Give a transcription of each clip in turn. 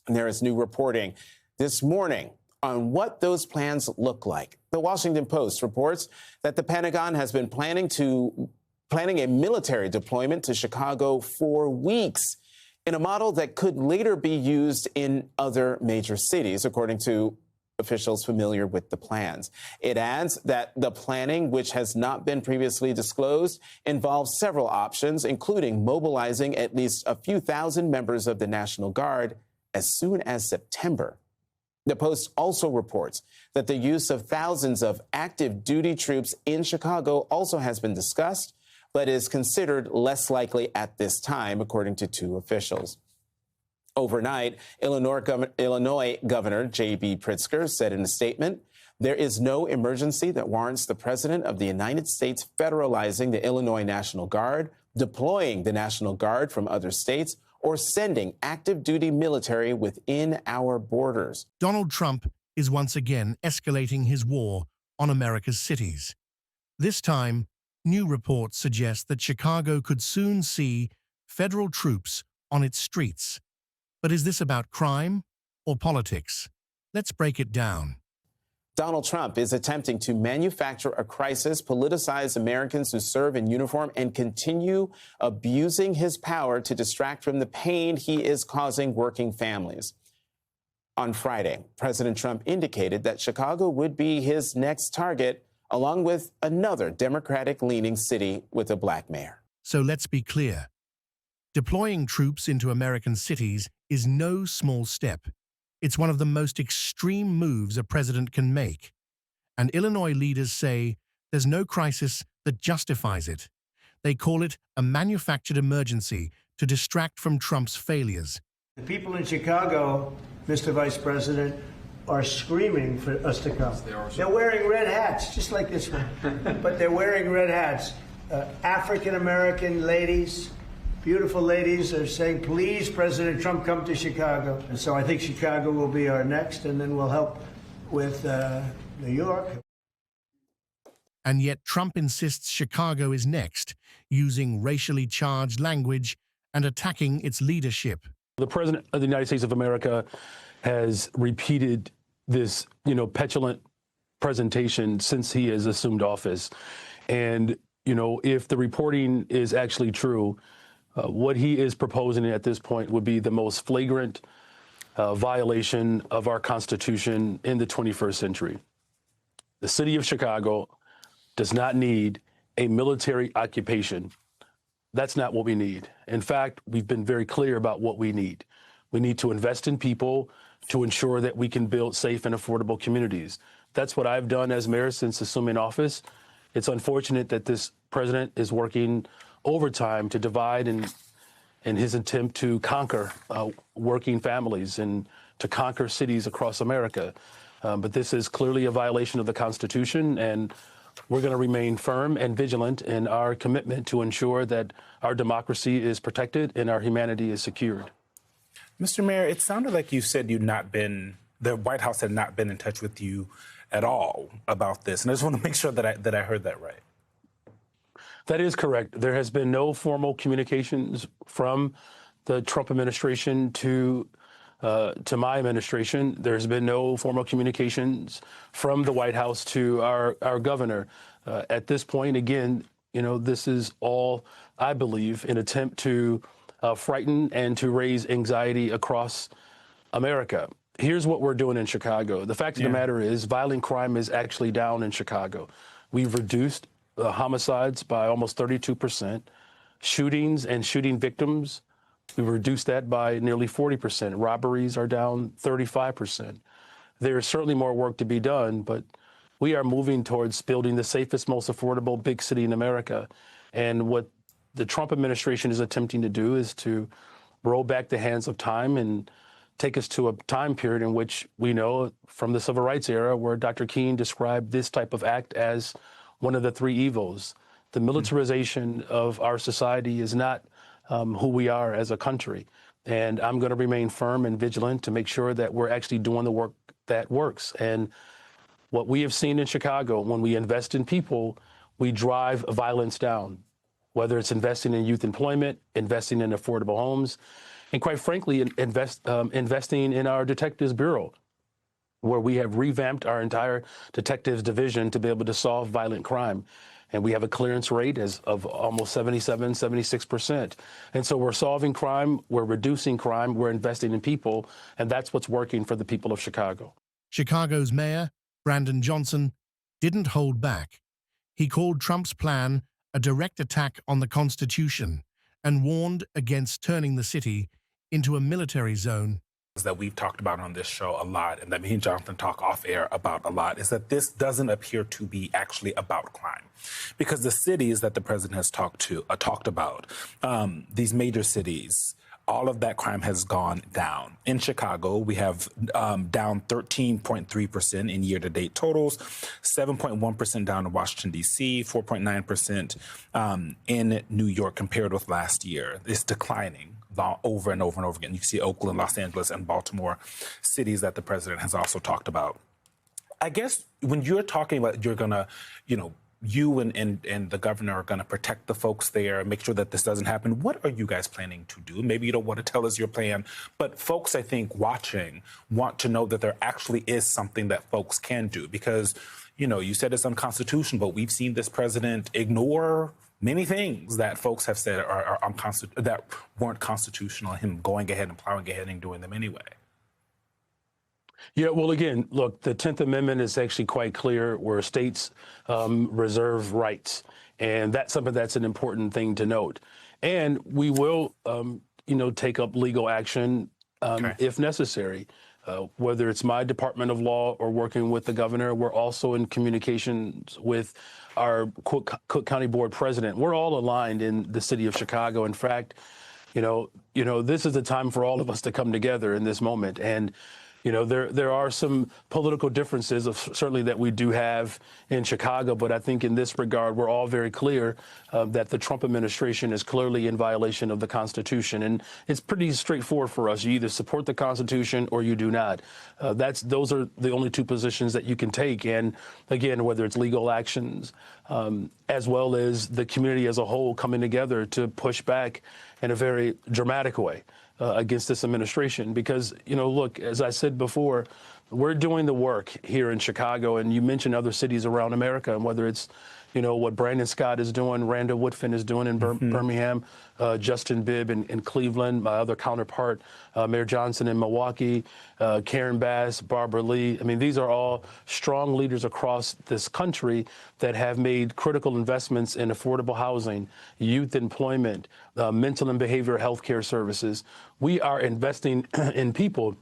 And there is new reporting this morning on what those plans look like. The Washington Post reports that the Pentagon has been planning a military deployment to Chicago for weeks in a model that could later be used in other major cities, according to officials familiar with the plans. It adds that the planning, which has not been previously disclosed, involves several options, including mobilizing at least a few thousand members of the National Guard as soon as September. The Post also reports that the use of thousands of active duty troops in Chicago also has been discussed, but is considered less likely at this time, according to two officials. Overnight, Illinois Governor J.B. Pritzker said in a statement, "There is no emergency that warrants the President of the United States federalizing the Illinois National Guard, deploying the National Guard from other states, or sending active duty military within our borders." Donald Trump is once again escalating his war on America's cities. This time, new reports suggest that Chicago could soon see federal troops on its streets. But is this about crime or politics? Let's break it down. Donald Trump is attempting to manufacture a crisis, politicize Americans who serve in uniform, and continue abusing his power to distract from the pain he is causing working families. On Friday, President Trump indicated that Chicago would be his next target, along with another Democratic-leaning city with a black mayor. So let's be clear. Deploying troops into American cities is no small step. It's one of the most extreme moves a president can make. And Illinois leaders say there's no crisis that justifies it. They call it a manufactured emergency to distract from Trump's failures. The people in Chicago, Mr. Vice President, are screaming for us to come. They're wearing red hats, just like this one, but they're wearing red hats. African-American ladies, beautiful ladies, are saying, "Please, President Trump, come to Chicago." And so I think Chicago will be our next, and then we'll help with New York. And yet Trump insists Chicago is next, using racially charged language and attacking its leadership. The President of the United States of America has repeated this, petulant presentation since he has assumed office. And, if the reporting is actually true, what he is proposing at this point would be the most flagrant violation of our Constitution in the 21st century. The city of Chicago does not need a military occupation. That's not what we need. In fact, we've been very clear about what we need. We need to invest in people to ensure that we can build safe and affordable communities. That's what I've done as mayor since assuming office. It's unfortunate that this president is working overtime to divide in his attempt to conquer working families and to conquer cities across America. But this is clearly a violation of the Constitution, and we're going to remain firm and vigilant in our commitment to ensure that our democracy is protected and our humanity is secured. Mr. Mayor, it sounded like you said the White House had not been in touch with you at all about this. And I just want to make sure that I heard that right. That is correct. There has been no formal communications from the Trump administration to my administration. There's been no formal communications from the White House to our governor. At this point, again, this is all, I believe, an attempt to frighten and to raise anxiety across America. Here's what we're doing in Chicago. The fact of the matter is violent crime is actually down in Chicago. We've reduced homicides by almost 32%. Shootings and shooting victims, we've reduced that by nearly 40%. Robberies are down 35%. There is certainly more work to be done, but we are moving towards building the safest, most affordable big city in America. And what the Trump administration is attempting to do is to roll back the hands of time and take us to a time period in which we know from the Civil Rights era where Dr. King described this type of act as one of the three evils. The militarization of our society is not who we are as a country. And I'm going to remain firm and vigilant to make sure that we're actually doing the work that works. And what we have seen in Chicago, when we invest in people, we drive violence down, whether it's investing in youth employment, investing in affordable homes. and quite frankly, investing in our Detectives Bureau, where we have revamped our entire detectives division to be able to solve violent crime. And we have a clearance rate of almost 77, 76%. And so we're solving crime, we're reducing crime, we're investing in people, and that's what's working for the people of Chicago. Chicago's mayor, Brandon Johnson, didn't hold back. He called Trump's plan a direct attack on the Constitution and warned against turning the city into a military zone. That we've talked about on this show a lot, and that me and Jonathan talk off air about a lot, is that this doesn't appear to be actually about crime, because the cities that the president has talked about, these major cities, all of that crime has gone down. In Chicago, we have down 13.3% in year-to-date totals, 7.1% down in Washington, D.C., 4.9% in New York compared with last year. It's declining over and over and over again. You see Oakland, Los Angeles, and Baltimore, cities that the president has also talked about. I guess when you're talking about you're going to, you and the governor are going to protect the folks there, make sure that this doesn't happen. What are you guys planning to do? Maybe you don't want to tell us your plan, but folks, I think, watching want to know that there actually is something that folks can do, because, you said it's unconstitutional, but we've seen this president ignore many things that folks have said are that weren't constitutional, him going ahead and plowing ahead and doing them anyway. Yeah, well, again, look, the 10th Amendment is actually quite clear where states reserve rights. And that's something that's an important thing to note. And we will, take up legal action if necessary. Whether it's my Department of Law or working with the governor, we're also in communications with our Cook County Board president. We're all aligned in the city of Chicago. In fact, this is a time for all of us to come together in this moment. And there are some political differences certainly that we do have in Chicago, but I think in this regard, we're all very clear that the Trump administration is clearly in violation of the Constitution. And it's pretty straightforward for us. You either support the Constitution or you do not. Those are the only two positions that you can take. And again, whether it's legal actions, as well as the community as a whole coming together to push back in a very dramatic way against this administration. Because, look, as I said before, we're doing the work here in Chicago, and you mentioned other cities around America, and whether it's, what Brandon Scott is doing, Randa Woodfin is doing in Birmingham, Justin Bibb in Cleveland, my other counterpart, Mayor Johnson in Milwaukee, Karen Bass, Barbara Lee. I mean, these are all strong leaders across this country that have made critical investments in affordable housing, youth employment, mental and behavioral health care services. We are investing in people.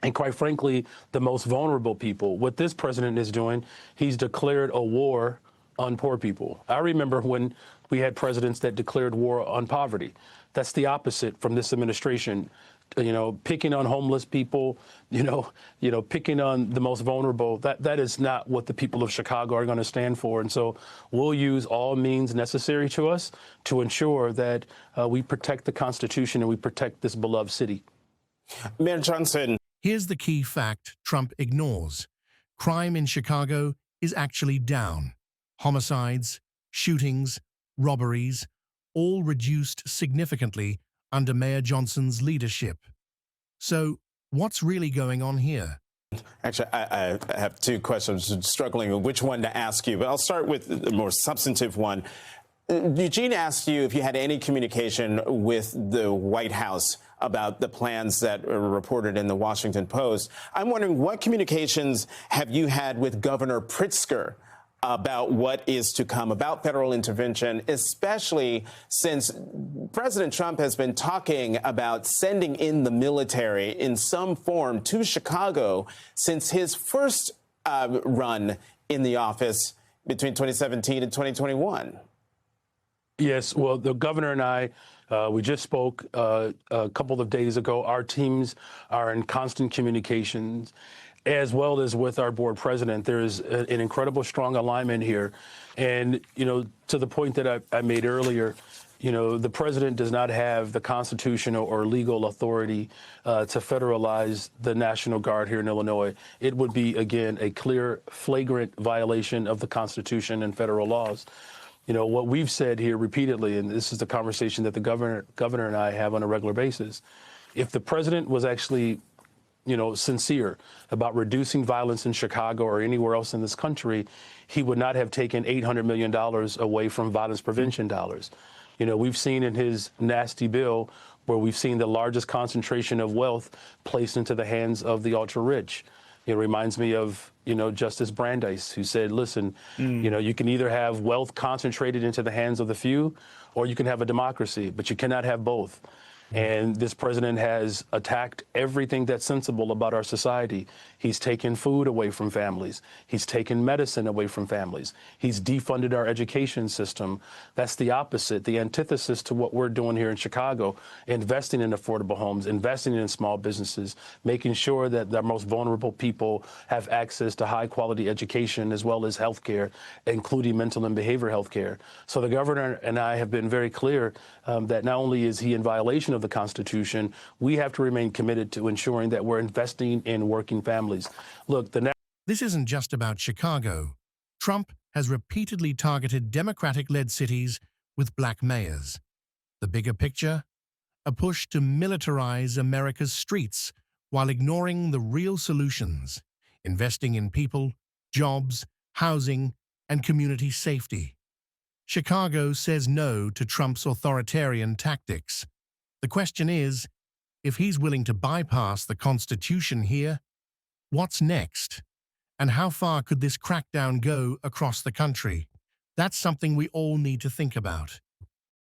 And quite frankly, the most vulnerable people. What this president is doing, he's declared a war on poor people. I remember when we had presidents that declared war on poverty. That's the opposite from this administration. Picking on homeless people, picking on the most vulnerable. That is not what the people of Chicago are going to stand for. And so we'll use all means necessary to us to ensure that we protect the Constitution and we protect this beloved city. Mayor Johnson. Here's the key fact Trump ignores. Crime in Chicago is actually down. Homicides, shootings, robberies, all reduced significantly under Mayor Johnson's leadership. So, what's really going on here? Actually, I have two questions. I'm struggling with which one to ask you, but I'll start with the more substantive one. Eugene asked you if you had any communication with the White House about the plans that were reported in the Washington Post. I'm wondering, what communications have you had with Governor Pritzker about what is to come, about federal intervention, especially since President Trump has been talking about sending in the military in some form to Chicago since his first run in the office between 2017 and 2021? Yes, well, the governor and I, we just spoke a couple of days ago. Our teams are in constant communications, as well as with our board president. There is an incredible strong alignment here. And, to the point that I made earlier, the president does not have the constitutional or legal authority to federalize the National Guard here in Illinois. It would be, again, a clear, flagrant violation of the Constitution and federal laws. What we've said here repeatedly, and this is the conversation that the governor and I have on a regular basis, If the president was actually, sincere about reducing violence in Chicago or anywhere else in this country, he would not have taken $800 million away from violence prevention dollars. We've seen in his nasty bill where we've seen the largest concentration of wealth placed into the hands of the ultra-rich. It reminds me of, Justice Brandeis, who said, listen, you can either have wealth concentrated into the hands of the few, or you can have a democracy, but you cannot have both. And this president has attacked everything that's sensible about our society. He's taken food away from families. He's taken medicine away from families. He's defunded our education system. That's the opposite, the antithesis to what we're doing here in Chicago, investing in affordable homes, investing in small businesses, making sure that the most vulnerable people have access to high quality education as well as health care, including mental and behavioral health care. So the governor and I have been very clear that not only is he in violation of the Constitution, we have to remain committed to ensuring that we're investing in working families. Look, This isn't just about Chicago. Trump has repeatedly targeted Democratic-led cities with black mayors. The bigger picture? A push to militarize America's streets while ignoring the real solutions, investing in people, jobs, housing, and community safety. Chicago says no to Trump's authoritarian tactics. The question is, if he's willing to bypass the Constitution here, what's next? And how far could this crackdown go across the country? That's something we all need to think about.